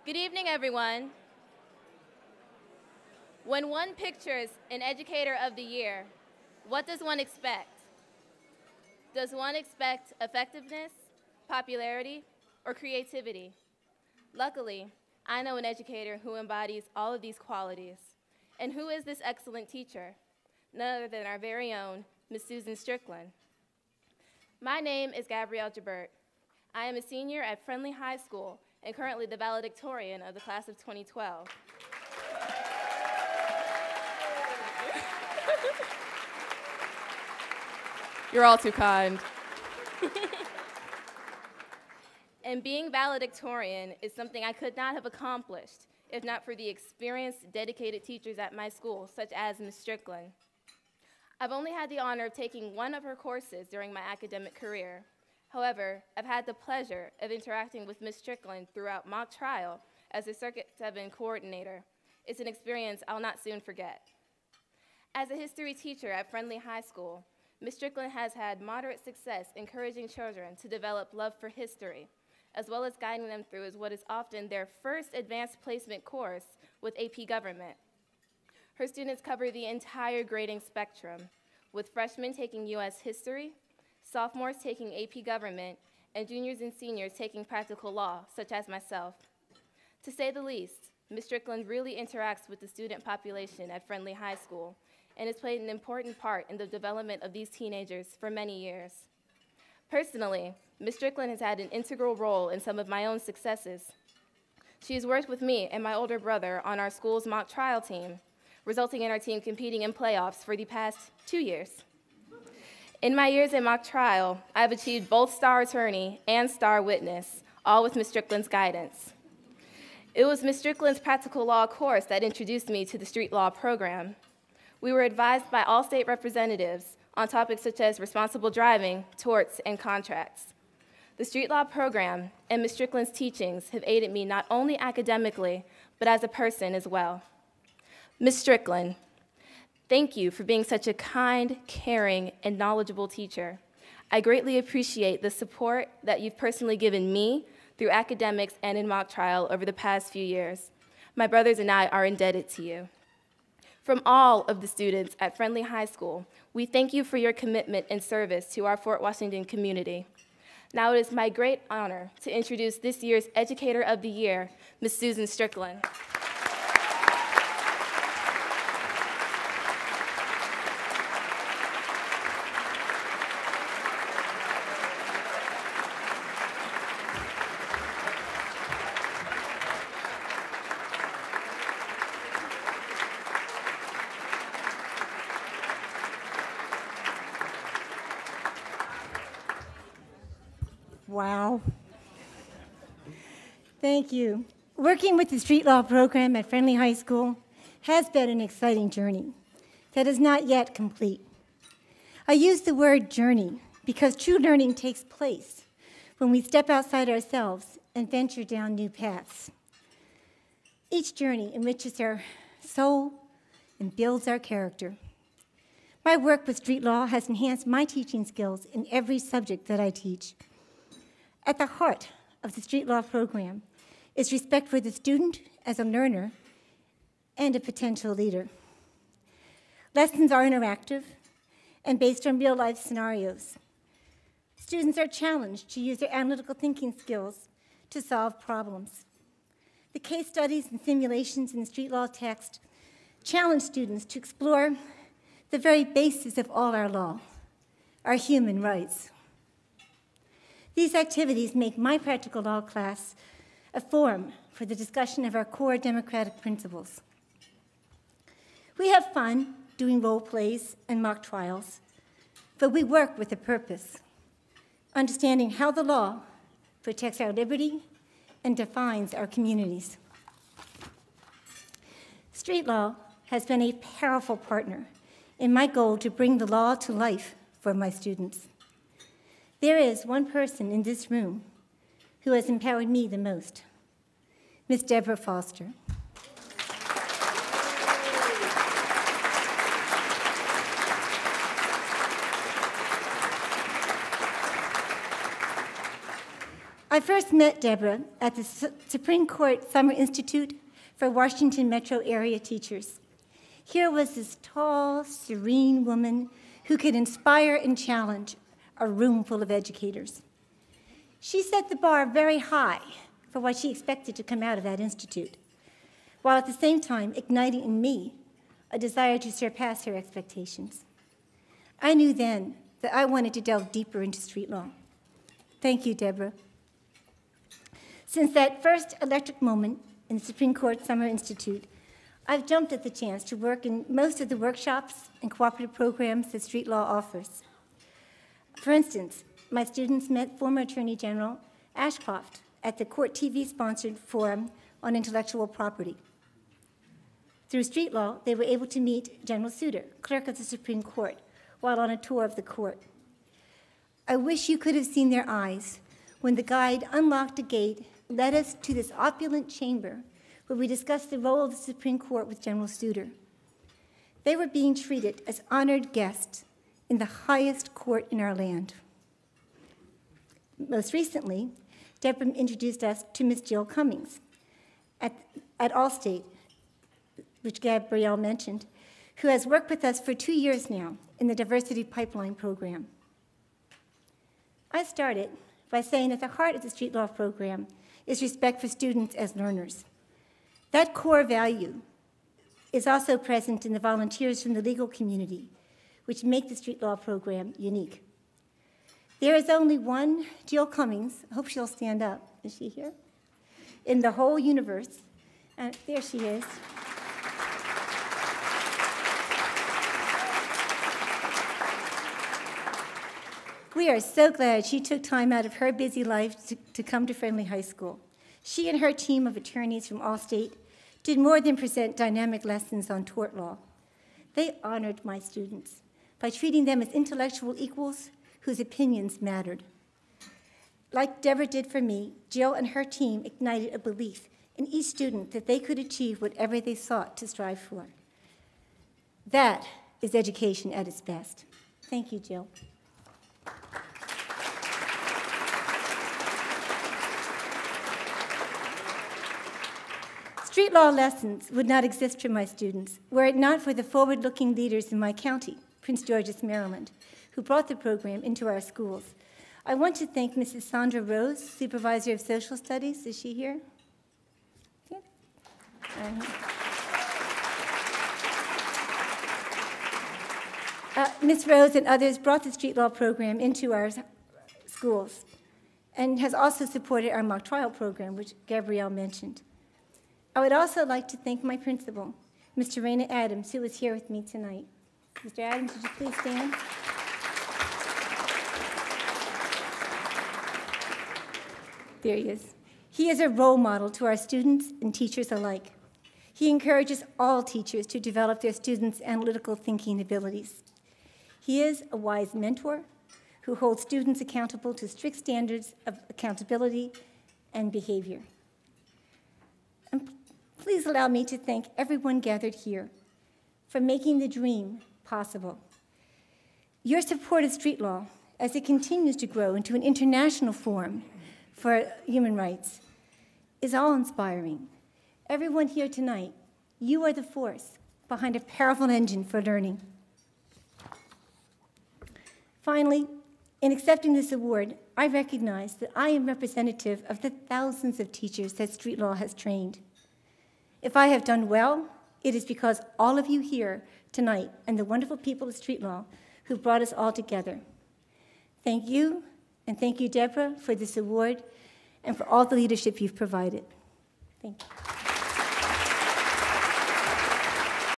Good evening, everyone. When one pictures an Educator of the Year, what does one expect? Does one expect effectiveness, popularity, or creativity? Luckily, I know an educator who embodies all of these qualities. And who is this excellent teacher? None other than our very own Ms. Susan Strickland. My name is Gabrielle Jabert. I am a senior at Friendly High School and currently the valedictorian of the class of 2012. You're all too kind. And being valedictorian is something I could not have accomplished if not for the experienced, dedicated teachers at my school, such as Ms. Strickland. I've only had the honor of taking one of her courses during my academic career. However, I've had the pleasure of interacting with Ms. Strickland throughout mock trial as a Circuit 7 coordinator. It's an experience I'll not soon forget. As a history teacher at Friendly High School, Ms. Strickland has had moderate success encouraging children to develop love for history, as well as guiding them through what is often their first advanced placement course with AP Government. Her students cover the entire grading spectrum, with freshmen taking US History, sophomores taking AP Government, and juniors and seniors taking practical law, such as myself. To say the least, Ms. Strickland really interacts with the student population at Friendly High School and has played an important part in the development of these teenagers for many years. Personally, Ms. Strickland has had an integral role in some of my own successes. She has worked with me and my older brother on our school's mock trial team, resulting in our team competing in playoffs for the past 2 years. In my years in mock trial, I've achieved both Star Attorney and Star Witness, all with Ms. Strickland's guidance. It was Ms. Strickland's practical law course that introduced me to the street law program. We were advised by all state representatives on topics such as responsible driving, torts, and contracts. The street law program and Ms. Strickland's teachings have aided me not only academically, but as a person as well. Ms. Strickland, thank you for being such a kind, caring, and knowledgeable teacher. I greatly appreciate the support that you've personally given me through academics and in mock trial over the past few years. My brothers and I are indebted to you. From all of the students at Friendly High School, we thank you for your commitment and service to our Fort Washington community. Now it is my great honor to introduce this year's Educator of the Year, Ms. Susan Strickland. Wow. Thank you. Working with the street law program at Friendly High School has been an exciting journey that is not yet complete. I use the word journey because true learning takes place when we step outside ourselves and venture down new paths. Each journey enriches our soul and builds our character. My work with street law has enhanced my teaching skills in every subject that I teach. At the heart of the street law program is respect for the student as a learner and a potential leader. Lessons are interactive and based on real-life scenarios. Students are challenged to use their analytical thinking skills to solve problems. The case studies and simulations in the street law text challenge students to explore the very basis of all our law, our human rights. These activities make my practical law class a forum for the discussion of our core democratic principles. We have fun doing role plays and mock trials, but we work with a purpose, understanding how the law protects our liberty and defines our communities. Street law has been a powerful partner in my goal to bring the law to life for my students. There is one person in this room who has empowered me the most, Ms. Deborah Foster. I first met Deborah at the Supreme Court Summer Institute for Washington Metro area teachers. Here was this tall, serene woman who could inspire and challenge a room full of educators. She set the bar very high for what she expected to come out of that institute, while at the same time igniting in me a desire to surpass her expectations. I knew then that I wanted to delve deeper into street law. Thank you, Deborah. Since that first electric moment in the Supreme Court Summer Institute, I've jumped at the chance to work in most of the workshops and cooperative programs that street law offers. For instance, my students met former Attorney General Ashcroft at the Court TV-sponsored Forum on Intellectual Property. Through street law, they were able to meet General Souter, clerk of the Supreme Court, while on a tour of the court. I wish you could have seen their eyes when the guide unlocked a gate, led us to this opulent chamber where we discussed the role of the Supreme Court with General Souter. They were being treated as honored guests in the highest court in our land. Most recently, Deborah introduced us to Ms. Jill Cummings at Allstate, which Gabrielle mentioned, who has worked with us for 2 years now in the Diversity Pipeline program. I started by saying at the heart of the street law program is respect for students as learners. That core value is also present in the volunteers from the legal community, which make the street law program unique. There is only one Jill Cummings, I hope she'll stand up, is she here? In the whole universe, and there she is. We are so glad she took time out of her busy life to come to Friendly High School. She and her team of attorneys from Allstate did more than present dynamic lessons on tort law. They honored my students by treating them as intellectual equals whose opinions mattered. Like Deborah did for me, Jill and her team ignited a belief in each student that they could achieve whatever they sought to strive for. That is education at its best. Thank you, Jill. Street law lessons would not exist for my students were it not for the forward-looking leaders in my county, Prince George's, Maryland, who brought the program into our schools. I want to thank Mrs. Sandra Rose, Supervisor of Social Studies. Is she here? Yeah. Ms. Rose and others brought the street law program into our schools and has also supported our mock trial program, which Gabrielle mentioned. I would also like to thank my principal, Mr. Raina Adams, who is here with me tonight. Mr. Adams, would you please stand? There he is. He is a role model to our students and teachers alike. He encourages all teachers to develop their students' analytical thinking abilities. He is a wise mentor who holds students accountable to strict standards of accountability and behavior. And please allow me to thank everyone gathered here for making the dream possible. Your support of street law, as it continues to grow into an international forum for human rights, is awe-inspiring. Everyone here tonight, you are the force behind a powerful engine for learning. Finally, in accepting this award, I recognize that I am representative of the thousands of teachers that street law has trained. If I have done well, it is because all of you here tonight and the wonderful people of street law who brought us all together. Thank you, and thank you, Deborah, for this award and for all the leadership you've provided. Thank you.